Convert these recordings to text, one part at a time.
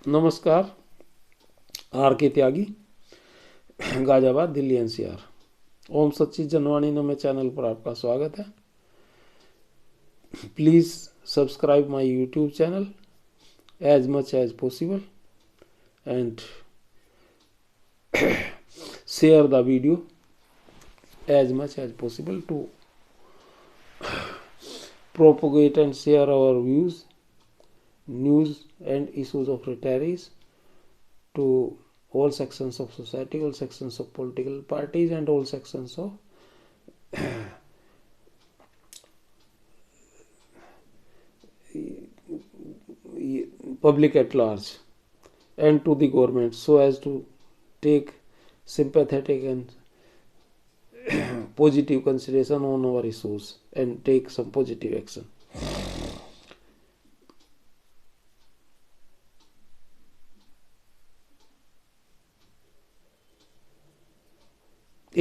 नमस्कार। आर के त्यागी, गाजियाबाद, दिल्ली, एनसीआर। ओम सच्ची जनवाणी नमे चैनल पर आपका स्वागत है। Please subscribe my YouTube channel as much as possible and share the video as much as possible to propagate and share our views, news and issues of retirees to all sections of society, all sections of political parties and all sections of public at large, and to the government, so as to take sympathetic and positive consideration on our issues and take some positive action.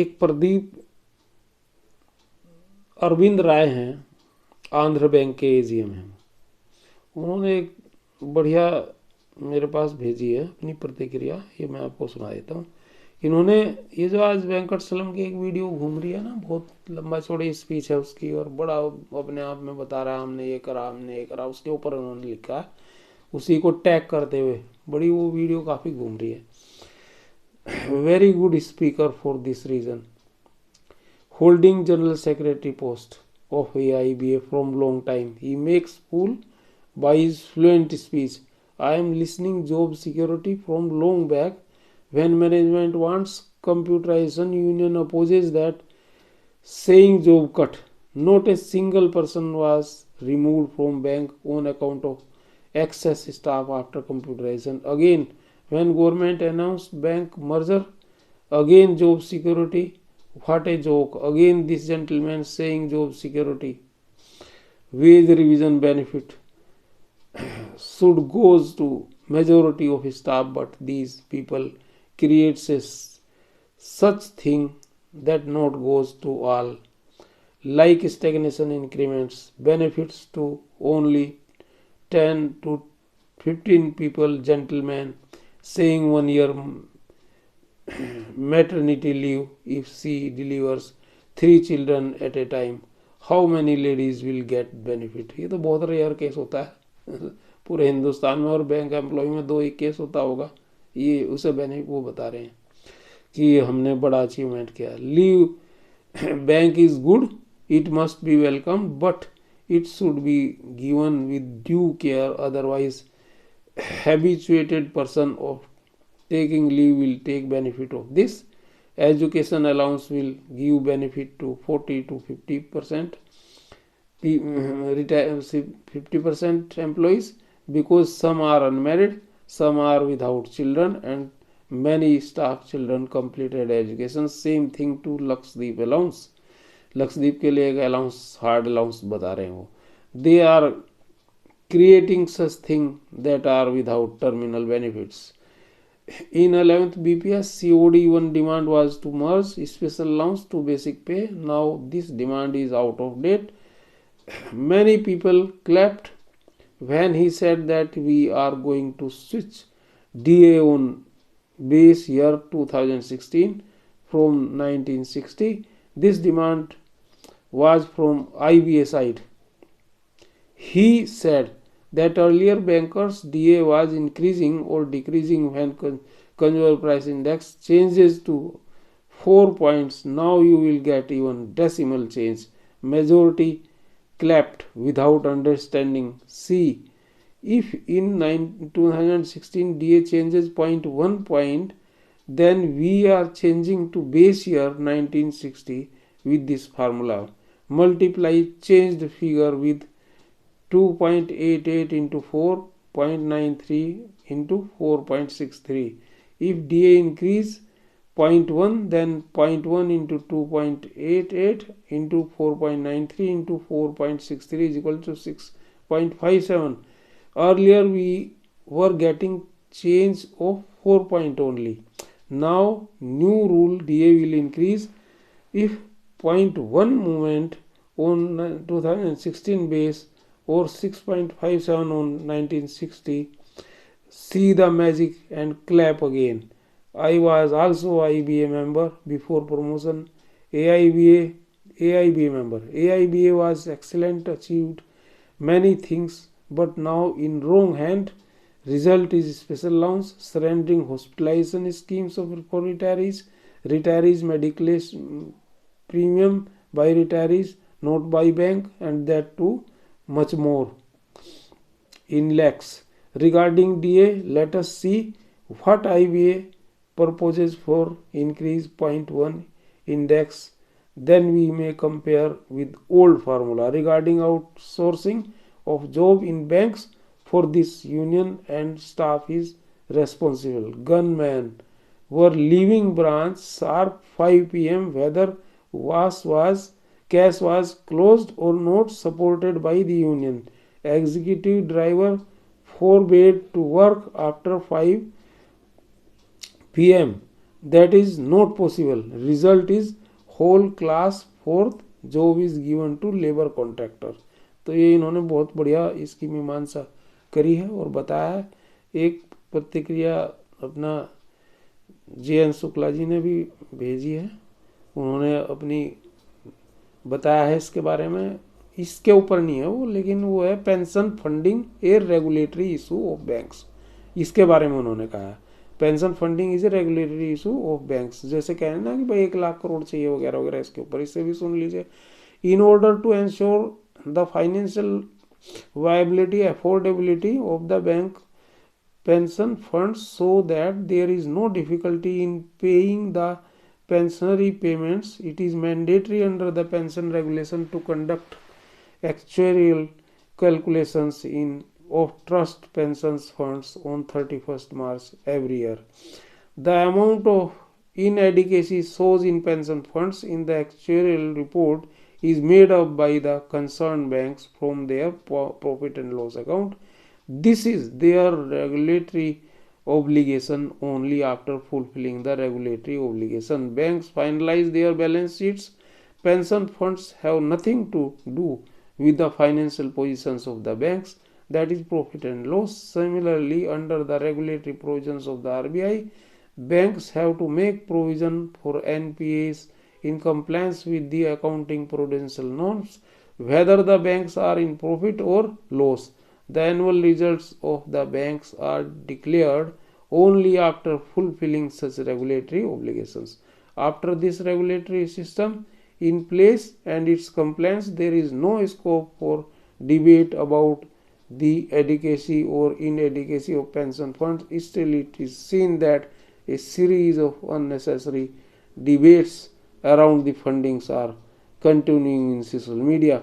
एक प्रदीप अरविंद राय हैं, Andhra bank के AGM हैं। उन्होंने एक बढ़िया मेरे पास भेजी है अपनी प्रतिक्रिया, ये मैं आपको सुना देता हूँ। इन्होंने ये जो आज वेंकट सलम की एक वीडियो घूम रही है ना, बहुत लंबा चौड़ी स्पीच है उसकी और बड़ा अपने आप में बता रहा है हमने ये करा हमने ये करा, उसके ऊपर उन्होंने लिखा है उसी को टैग करते हुए। बड़ी वो वीडियो काफ़ी घूम रही है। Very good speaker for this reason, holding general secretary post of AIBA from long time. He makes fool by his fluent speech. I am listening job security from long back. When management wants computerization, union opposes that, saying job cut. Not a single person was removed from bank on account of excess staff after computerization. Again, when government announced bank merger, again job security. What a joke. Again this gentleman saying job security. Wage revision benefit should goes to majority of staff, but these people creates a such thing that not goes to all. Like stagnation increments, benefits to only 10 to 15 people, gentlemen saying 1 year maternity leave if she delivers 3 children at a time. How many ladies will get benefit? ये तो बहुत rare case होता है पूरे हिंदुस्तान में, और bank employ में 2 एक केस होता होगा। ये उसे बेनिफिट वो बता रहे हैं कि हमने बड़ा अचीवमेंट किया। Leave bank is good, it must be welcome, but it should be given with due care, otherwise habituated person of taking leave will take benefit of this. Education allowance will give benefit to 40 to 50% 50% employees, because some are unmarried, some are without children, and many staff children completed education. Same thing to Lakshdeep allowance. Lakshadweep के लिए एक allowance, hard allowance बता रहे हैं वो। They are creating such thing that are without terminal benefits. In 11th BPS, COD1 demand was to merge special allowance to basic pay. Now this demand is out of date. Many people clapped when he said that we are going to switch DA on base year 2016 from 1960. This demand was from IBA side. He said that earlier bankers DA was increasing or decreasing when consumer price index changes to 4 points. Now you will get even decimal change. Majority clapped without understanding. See, if in 2016 DA changes 0.1 point, then we are changing to base year 1960 with this formula. Multiply changed figure with 2.88 into 4.93 into 4.63. If DA increase 0.1, then 0.1 into 2.88 into 4.93 into 4.63 is equal to 6.57. Earlier we were getting change of 4 point only. Now new rule, DA will increase if 0.1 movement on 2016 base or 6.57 on 1960 see the magic and clap again. I was also IBA member before promotion. AIBA AIBA member. AIBA was excellent, achieved many things, but now in wrong hand. Result is special loans, surrendering hospitalization schemes for retirees medical premium by retirees, not by bank, and that too much more in lakhs. Regarding DA, let us see what IBA proposes for increase 0.1 index. Then we may compare with old formula. Regarding outsourcing of job in banks, for this union and staff is responsible. Gunmen were leaving branch sharp 5 p.m. whether cash was closed or not, supported by the union. Executive driver forbade to work after 5 p.m. That is not possible. Result is whole class fourth job is given to labour contractor. तो ये इन्होंने बहुत बढ़िया इसकी मीमांसा करी है और बताया है. एक प्रतिक्रिया अपना JN शुक्ला जी ने भी भेजी है. उन्होंने अपनी बताया है इसके बारे में. इसके ऊपर नहीं है वो, लेकिन वो है pension funding A regulatory issue of banks. इसके बारे में उन्होंने कहा है pension funding is a regulatory issue of banks. जैसे कह रहे हैं ना कि भाई 1 लाख करोड़ चाहिए वगैरह वगैरह, इसके ऊपर इससे भी सुन लीजिए. In order to ensure the financial viability affordability of the bank pension funds so that there is no difficulty in paying the pensionary payments, it is mandatory under the pension regulation to conduct actuarial calculations of trust pensions funds on 31st March every year. The amount of inadequacy shows in pension funds in the actuarial report is made up by the concerned banks from their profit and loss account. This is their regulatory obligation. Only after fulfilling the regulatory obligation, banks finalize their balance sheets. Pension funds have nothing to do with the financial positions of the banks, that is profit and loss. Similarly, under the regulatory provisions of the RBI, banks have to make provision for NPAs in compliance with the accounting prudential norms, whether the banks are in profit or loss. The annual results of the banks are declared only after fulfilling such regulatory obligations. After this regulatory system in place and its compliance, there is no scope for debate about the adequacy or inadequacy of pension funds. Still, it is seen that a series of unnecessary debates around the fundings are continuing in social media.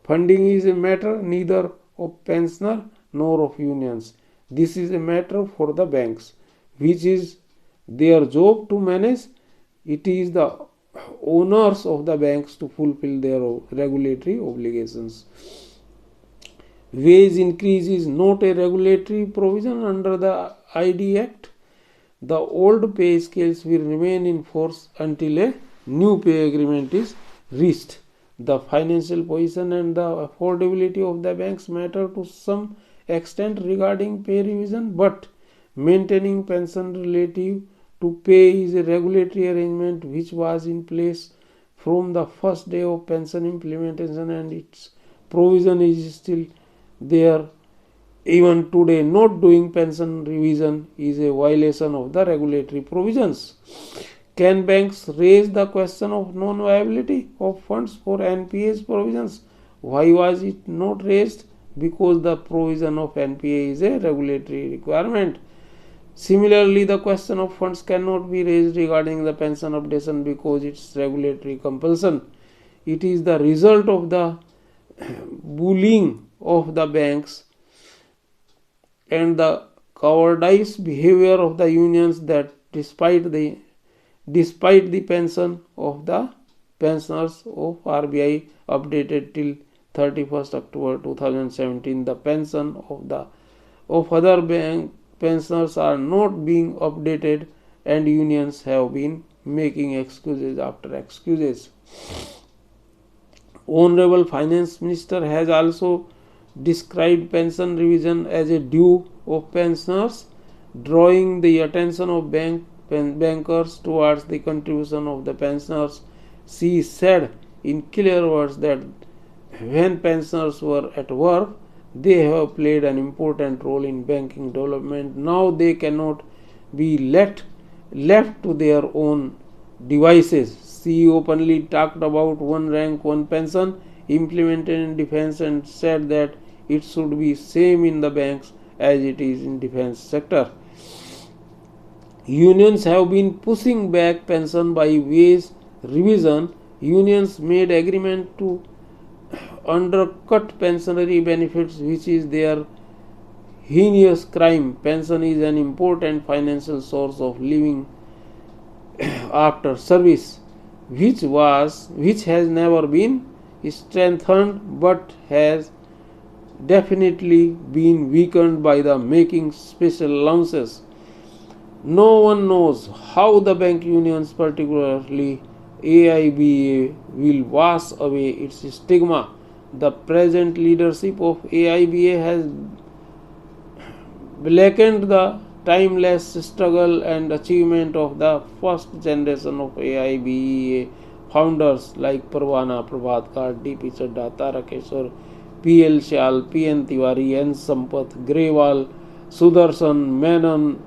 Funding is a matter neither of pensioner nor of unions. This is a matter for the banks, which is their job to manage. It is the owners of the banks to fulfill their regulatory obligations. Wage increase is not a regulatory provision under the ID Act. The old pay scales will remain in force until a new pay agreement is reached. The financial position and the affordability of the banks matter to some extent regarding pay revision, but maintaining pension relative to pay is a regulatory arrangement which was in place from the first day of pension implementation, and its provision is still there even today. Not doing pension revision is a violation of the regulatory provisions. Can banks raise the question of non-viability of funds for NPAs provisions? Why was it not raised? Because the provision of NPA is a regulatory requirement. Similarly, the question of funds cannot be raised regarding the pension updation because it's regulatory compulsion. It is the result of the bullying of the banks and the cowardice behavior of the unions that despite the pension of the pensioners of RBI updated till 31st October 2017, the pension of other bank pensioners are not being updated, and unions have been making excuses after excuses. Honorable Finance Minister has also described pension revision as a due of pensioners drawing the attention of bankers towards the contribution of the pensioners. She said in clear words that when pensioners were at work, they have played an important role in banking development. Now they cannot be left to their own devices. She openly talked about one rank, one pension implemented in defense and said that it should be same in the banks as it is in defense sector. Unions have been pushing back pension by wage revision. Unions made agreement to undercut pensionary benefits, which is their heinous crime. Pension is an important financial source of living after service, which has never been strengthened but has definitely been weakened by the making special allowances. No one knows how the bank unions, particularly AIBA, will wash away its stigma. The present leadership of AIBA has blackened the timeless struggle and achievement of the first generation of AIBA founders like Parwana, Prabhatkar, D.P. Chadda, Tarakeshwar, P.L. Shyal, P.N. Tiwari, N. Sampath, Grewal, Sudarshan, Menon,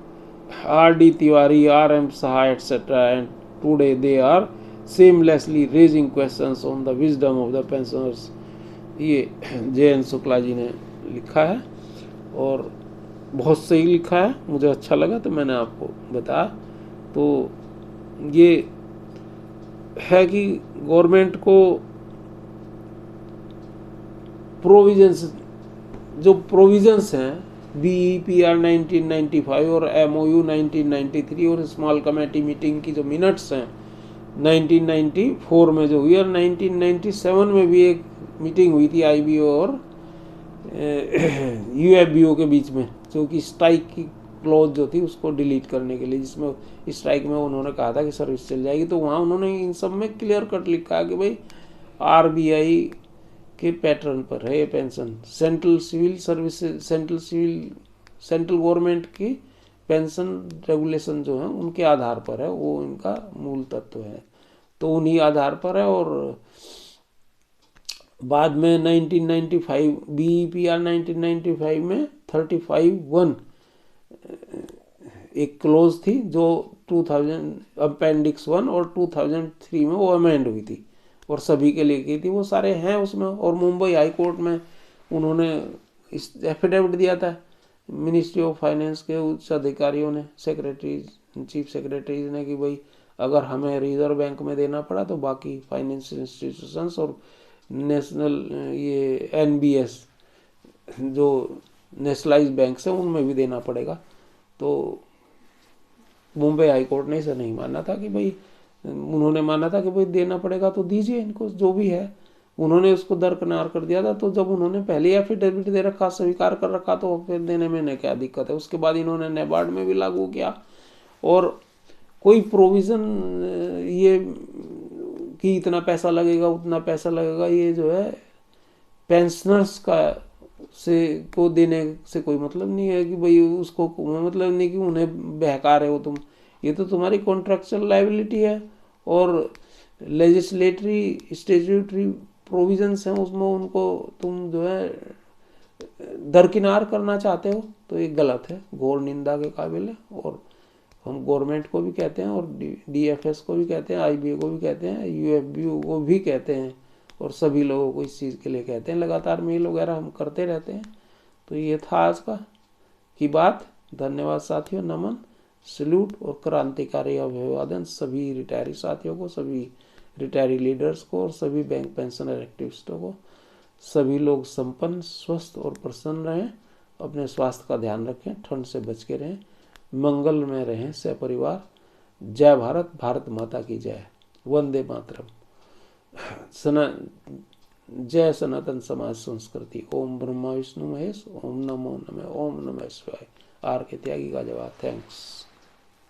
R.D. Tiwari, R.M. Saha, etc. And today they are shamelessly raising questions on the wisdom of the pensioners. ये J.N. Shukla ji ने लिखा है और बहुत सही लिखा है, मुझे अच्छा लगा तो मैंने आपको बताया। तो ये है कि गवर्नमेंट को जो प्रोविजंस हैं BEPR 1995 और MOU 1993 और स्मॉल कमेटी मीटिंग की जो मिनट्स हैं 1994 में जो हुई और 1997 में भी एक मीटिंग हुई थी IBO और UFBO के बीच में, जो कि स्ट्राइक की क्लॉज जो थी उसको डिलीट करने के लिए, जिसमें स्ट्राइक में उन्होंने कहा था कि सर्विस चल जाएगी। तो वहाँ उन्होंने इन सब में क्लियर कट लिखा कि भाई RBI के पैटर्न पर है ये पेंशन, सेंट्रल गवर्नमेंट की पेंशन रेगुलेशन जो है उनके आधार पर है, वो इनका मूल तत्व है। तो उन्हीं आधार पर है। और बाद में 1995 BEPR 1995 में 35(1) एक क्लोज थी जो 2000 अपेंडिक्स 1 और 2003 में वो अमेंड हुई थी और सभी के लिए की थी, वो सारे हैं उसमें। और मुंबई हाई कोर्ट में उन्होंने इस एफिडेविट दिया था मिनिस्ट्री ऑफ फाइनेंस के उच्च अधिकारियों ने, चीफ सेक्रेटरीज ने, कि भाई अगर हमें रिजर्व बैंक में देना पड़ा तो बाकी फाइनेंशियल इंस्टीट्यूशंस और नेशनल ये NBS जो नेशनलाइज बैंक है उनमें भी देना पड़ेगा। तो मुंबई हाई कोर्ट ने इसे नहीं माना था कि भाई, उन्होंने माना था कि भाई देना पड़ेगा तो दीजिए इनको जो भी है, उन्होंने उसको दरकिनार कर दिया था। तो जब उन्होंने पहले एफिडेविट दे रखा, स्वीकार कर रखा, तो फिर देने में क्या दिक्कत है। उसके बाद इन्होंने नेबार्ड में भी लागू किया और कोई प्रोविज़न ये कि इतना पैसा लगेगा उतना पैसा लगेगा, ये जो है पेंशनर्स का को देने से कोई मतलब नहीं है कि भाई उसको मतलब नहीं कि उन्हें बहका रहे हो तुम, ये तो तुम्हारी कॉन्ट्रैक्चुअल लायबिलिटी है और लेजिस्लेटरी स्टैट्यूटरी प्रोविजंस हैं उसमें उनको तुम जो है दरकिनार करना चाहते हो, तो ये गलत है, घोर निंदा के काबिल है। और हम गवर्नमेंट को भी कहते हैं और DFS को भी कहते हैं, IBA को भी कहते हैं, UFBU को भी कहते हैं और सभी लोगों को इस चीज़ के लिए कहते हैं। लगातार मेल वगैरह हम करते रहते हैं। तो ये था आज की बात। धन्यवाद साथियों, नमन, सल्यूट और क्रांतिकारी अभिवादन सभी रिटायरी साथियों को, सभी रिटायरी लीडर्स को और सभी बैंक पेंशनर एक्टिविस्टों को। सभी लोग संपन्न, स्वस्थ और प्रसन्न रहें, अपने स्वास्थ्य का ध्यान रखें, ठंड से बच के रहें, मंगल में रहें सपरिवार। जय भारत, भारत माता की जय, वंदे मातरम। जय सनातन समाज संस्कृति। ओम ब्रह्मा विष्णु महेश, ओम नमो नमः, ओम नमः शिवाय। R के त्यागी का जवाब। थैंक्स।